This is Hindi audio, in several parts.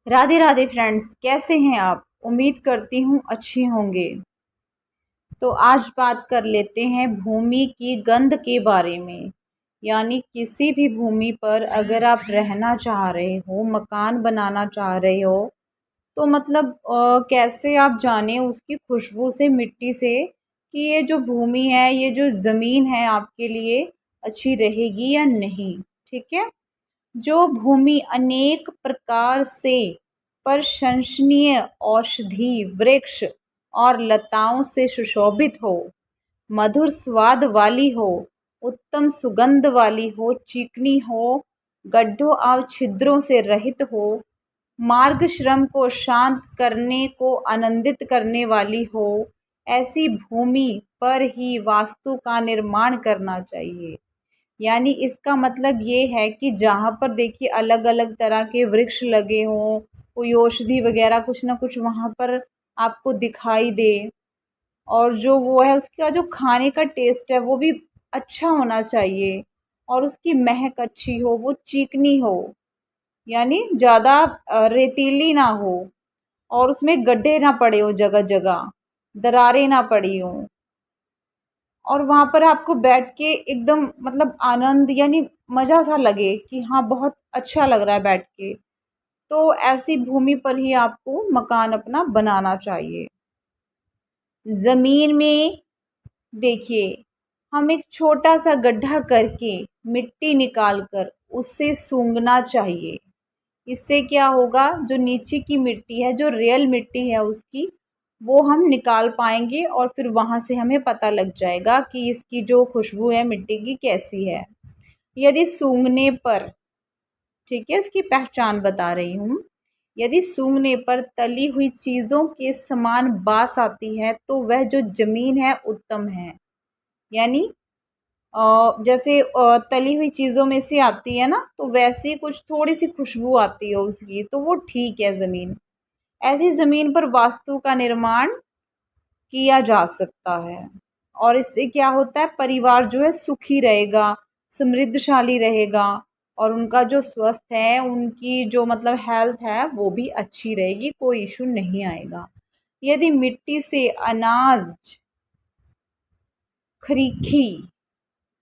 राधे राधे फ्रेंड्स, कैसे हैं आप। उम्मीद करती हूँ अच्छी होंगे। तो आज बात कर लेते हैं भूमि की गंध के बारे में। यानी किसी भी भूमि पर अगर आप रहना चाह रहे हो, मकान बनाना चाह रहे हो, तो मतलब कैसे आप जाने उसकी खुशबू से, मिट्टी से, कि ये जो भूमि है, ये जो ज़मीन है आपके लिए अच्छी रहेगी या नहीं। ठीक है। जो भूमि अनेक प्रकार से प्रशंसनीय औषधि वृक्ष और लताओं से सुशोभित हो, मधुर स्वाद वाली हो, उत्तम सुगंध वाली हो, चिकनी हो, गड्ढों और छिद्रों से रहित हो, मार्ग श्रम को शांत करने को आनंदित करने वाली हो, ऐसी भूमि पर ही वास्तु का निर्माण करना चाहिए। यानी इसका मतलब ये है कि जहाँ पर देखिए अलग अलग तरह के वृक्ष लगे हों, कोई औषधि वगैरह कुछ ना कुछ वहाँ पर आपको दिखाई दे, और जो वो है उसका जो खाने का टेस्ट है वो भी अच्छा होना चाहिए, और उसकी महक अच्छी हो, वो चिकनी हो, यानी ज़्यादा रेतीली ना हो, और उसमें गड्ढे ना पड़े हो, जगह जगह दरारें ना पड़ी हों, और वहाँ पर आपको बैठ के एकदम मतलब आनंद, यानी मज़ा सा लगे कि हाँ बहुत अच्छा लग रहा है बैठ के। तो ऐसी भूमि पर ही आपको मकान अपना बनाना चाहिए। ज़मीन में देखिए, हम एक छोटा सा गड्ढा करके मिट्टी निकाल कर उससे सूंघना चाहिए। इससे क्या होगा, जो नीचे की मिट्टी है, जो रियल मिट्टी है उसकी, वो हम निकाल पाएंगे, और फिर वहाँ से हमें पता लग जाएगा कि इसकी जो खुशबू है मिट्टी की कैसी है। यदि सूंघने पर, ठीक है, इसकी पहचान बता रही हूँ। यदि सूंघने पर तली हुई चीज़ों के समान बास आती है तो वह जो जमीन है उत्तम है। यानी जैसे तली हुई चीज़ों में से आती है ना, तो वैसी कुछ थोड़ी सी खुशबू आती है उसकी, तो वो ठीक है ज़मीन। ऐसी ज़मीन पर वास्तु का निर्माण किया जा सकता है, और इससे क्या होता है, परिवार जो है सुखी रहेगा, समृद्धशाली रहेगा, और उनका जो स्वस्थ है, उनकी जो मतलब हेल्थ है वो भी अच्छी रहेगी, कोई इशू नहीं आएगा। यदि मिट्टी से अनाज खरीखी,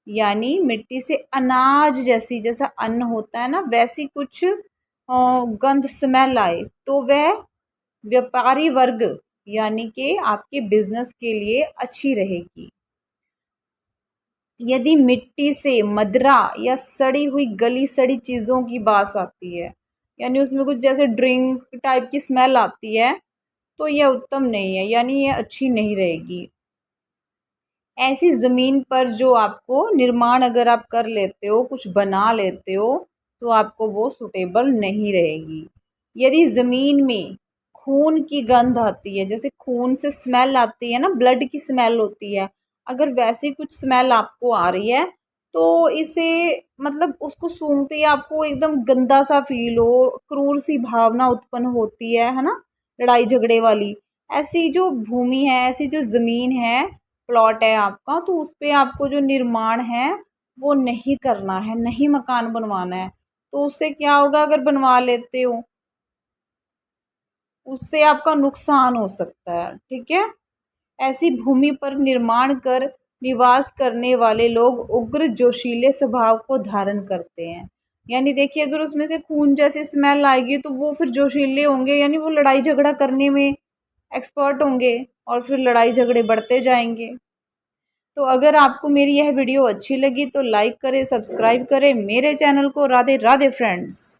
यानी मिट्टी से अनाज जैसी, जैसा अन्न होता है ना, वैसी कुछ गंध स्मेल आए, तो वह व्यापारी वर्ग, यानी कि आपके बिजनेस के लिए अच्छी रहेगी। यदि मिट्टी से मदरा या सड़ी हुई गली सड़ी चीज़ों की बास आती है, यानी उसमें कुछ जैसे ड्रिंक टाइप की स्मेल आती है, तो यह उत्तम नहीं है, यानी यह अच्छी नहीं रहेगी। ऐसी ज़मीन पर जो आपको निर्माण अगर आप कर लेते हो, कुछ बना लेते हो, तो आपको वो सूटेबल नहीं रहेगी। यदि ज़मीन में खून की गंध आती है, जैसे खून से स्मेल आती है ना, ब्लड की स्मेल होती है, अगर वैसी कुछ स्मेल आपको आ रही है, तो इसे मतलब उसको सूंघते ही आपको एकदम गंदा सा फील हो, क्रूर सी भावना उत्पन्न होती है ना, लड़ाई झगड़े वाली। ऐसी जो भूमि है, ऐसी जो ज़मीन है, प्लॉट है आपका, तो उस पे आपको जो निर्माण है वो नहीं करना है, नहीं मकान बनवाना है। तो उससे क्या होगा, अगर बनवा लेते हो उससे आपका नुकसान हो सकता है। ठीक है। ऐसी भूमि पर निर्माण कर निवास करने वाले लोग उग्र जोशीले स्वभाव को धारण करते हैं। यानी देखिए, अगर उसमें से खून जैसी स्मेल आएगी तो वो फिर जोशीले होंगे, यानी वो लड़ाई झगड़ा करने में एक्सपर्ट होंगे, और फिर लड़ाई झगड़े बढ़ते जाएंगे। तो अगर आपको मेरी यह वीडियो अच्छी लगी तो लाइक करें, सब्सक्राइब करें मेरे चैनल को। राधे राधे फ्रेंड्स।